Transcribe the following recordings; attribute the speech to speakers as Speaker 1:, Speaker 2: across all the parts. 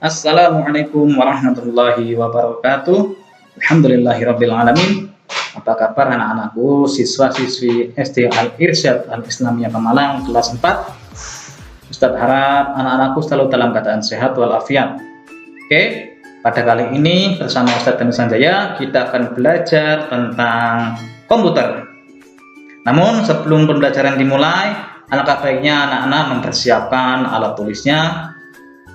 Speaker 1: Assalamualaikum warahmatullahi wabarakatuh. Alhamdulillahirabbil alamin. Apa kabar anak-anakku, siswa-siswi SD Al-Irsyad Al-Islamiyah Pemalang kelas 4? Ustadz harap anak-anakku selalu dalam keadaan sehat walafiat. Oke, pada kali ini bersama Ustadz Dani Sanjaya kita akan belajar tentang komputer. Namun sebelum pembelajaran dimulai, alangkah baiknya anak-anak mempersiapkan alat tulisnya.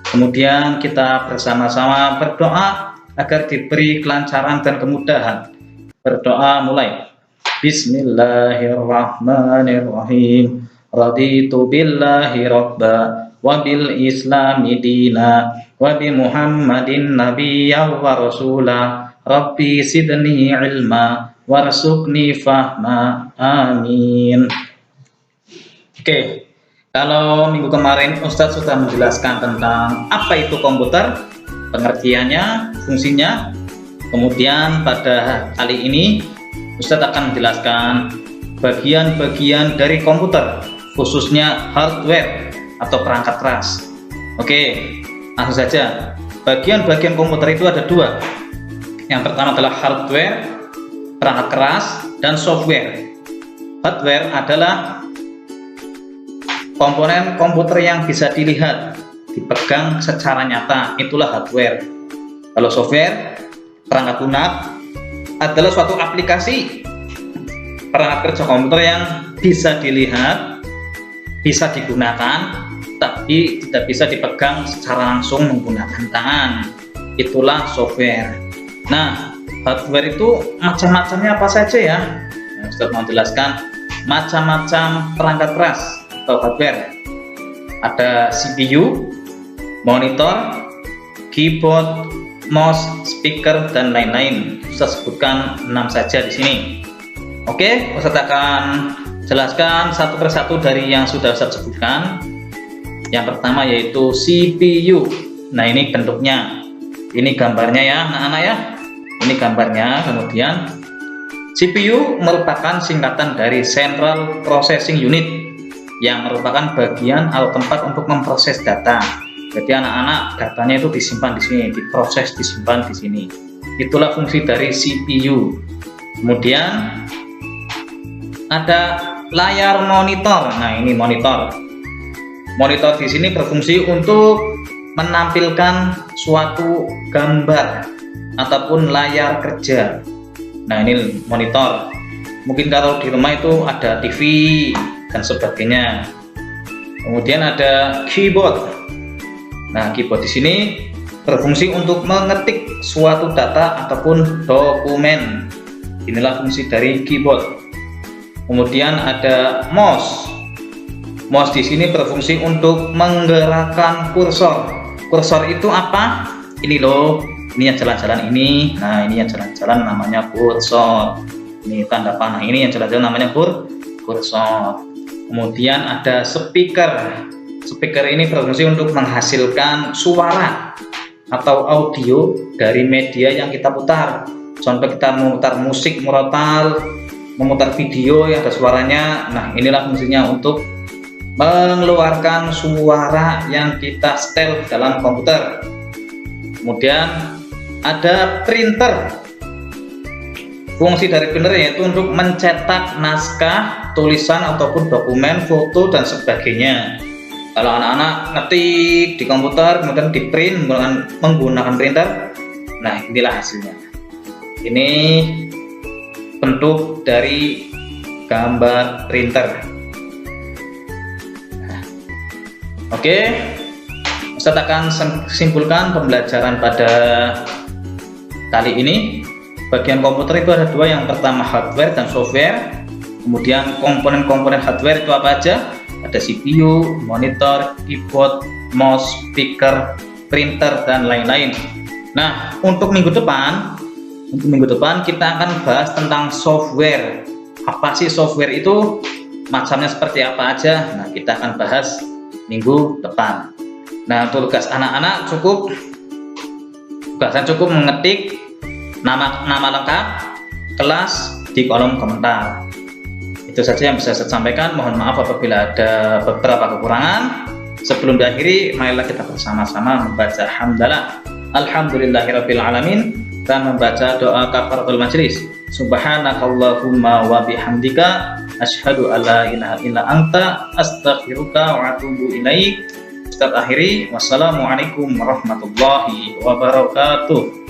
Speaker 1: Kemudian kita bersama-sama berdoa agar diberi kelancaran dan kemudahan. Berdoa mulai. Bismillahirrahmanirrahim. Raditu billahi rabba wa bil islami dina wa bi Muhammadin nabiyya wa rasula. Rabbi sidni ilma warzuqni fahma. Amin. Oke. Kalau minggu kemarin Ustadz sudah menjelaskan tentang apa itu komputer, pengertiannya, fungsinya. Kemudian pada kali ini Ustadz akan menjelaskan bagian-bagian dari komputer, khususnya hardware atau perangkat keras. Oke, langsung saja. Bagian-bagian komputer itu ada dua. Yang pertama adalah hardware, perangkat keras, dan software. Hardware adalah komponen komputer yang bisa dilihat, dipegang secara nyata, itulah hardware. Kalau software, perangkat lunak adalah suatu aplikasi perangkat kerja komputer yang bisa dilihat, bisa digunakan, tapi tidak bisa dipegang secara langsung menggunakan tangan. Itulah software. Nah, hardware itu macam-macamnya apa saja ya? Ustaz mau jelaskan macam-macam perangkat keras atau hardware. Ada CPU, monitor, keyboard, mouse, speaker, dan lain-lain. Saya sebutkan 6 saja di sini. Oke, Ustaz akan jelaskan satu persatu dari yang sudah Ustaz sebutkan. Yang pertama yaitu CPU. Nah, ini bentuknya. Ini gambarnya ya, anak-anak ya. Ini gambarnya. Kemudian CPU merupakan singkatan dari Central Processing Unit, yang merupakan bagian atau tempat untuk memproses data. Jadi anak-anak datanya itu disimpan di sini, diproses, disimpan di sini. Itulah fungsi dari CPU. Kemudian ada layar monitor. Nah, ini monitor. Monitor di sini berfungsi untuk menampilkan suatu gambar ataupun layar kerja. Nah, ini monitor. Mungkin kalau di rumah itu ada TV dan sebagainya. Kemudian ada keyboard. Nah, keyboard di sini berfungsi untuk mengetik suatu data ataupun dokumen. Inilah fungsi dari keyboard. Kemudian ada mouse. Mouse di sini berfungsi untuk menggerakkan kursor. Kursor itu apa? Ini loh, ini yang jalan-jalan ini. Nah, ini yang jalan-jalan namanya kursor. Ini tanda panah, ini yang jalan-jalan namanya kursor. Kemudian ada speaker. Speaker ini berfungsi untuk menghasilkan suara atau audio dari media yang kita putar. Contoh kita memutar musik murotal, memutar video yang ada suaranya. Nah, inilah fungsinya untuk mengeluarkan suara yang kita setel dalam komputer. Kemudian ada printer. Fungsi dari printer yaitu untuk mencetak naskah, tulisan ataupun dokumen, foto, dan sebagainya. Kalau anak-anak ngetik di komputer kemudian di print menggunakan printer, nah inilah hasilnya. Ini bentuk dari gambar printer. Oke, Ustaz akan simpulkan pembelajaran pada kali ini. Bagian komputer itu ada dua, yang pertama hardware dan software. Kemudian komponen-komponen hardware itu apa aja? Ada CPU, monitor, keyboard, mouse, speaker, printer, dan lain-lain. Nah, untuk minggu depan kita akan bahas tentang software. Apa sih software itu? Macamnya seperti apa aja? Nah, kita akan bahas minggu depan. Nah, untuk tugas anak-anak cukup mengetik nama lengkap kelas di kolom komentar. Itu saja yang bisa saya sampaikan. Mohon maaf apabila ada beberapa kekurangan. Sebelum diakhiri, marilah kita bersama-sama membaca hamdalah alhamdulillahirabbil alamin dan membaca doa kafaratul majlis. Subhanakallahumma wa bihamdika asyhadu alla ilaha illa anta astaghfiruka wa atubu ilaik. Ustaz akhiri, wassalamualaikum warahmatullahi wabarakatuh.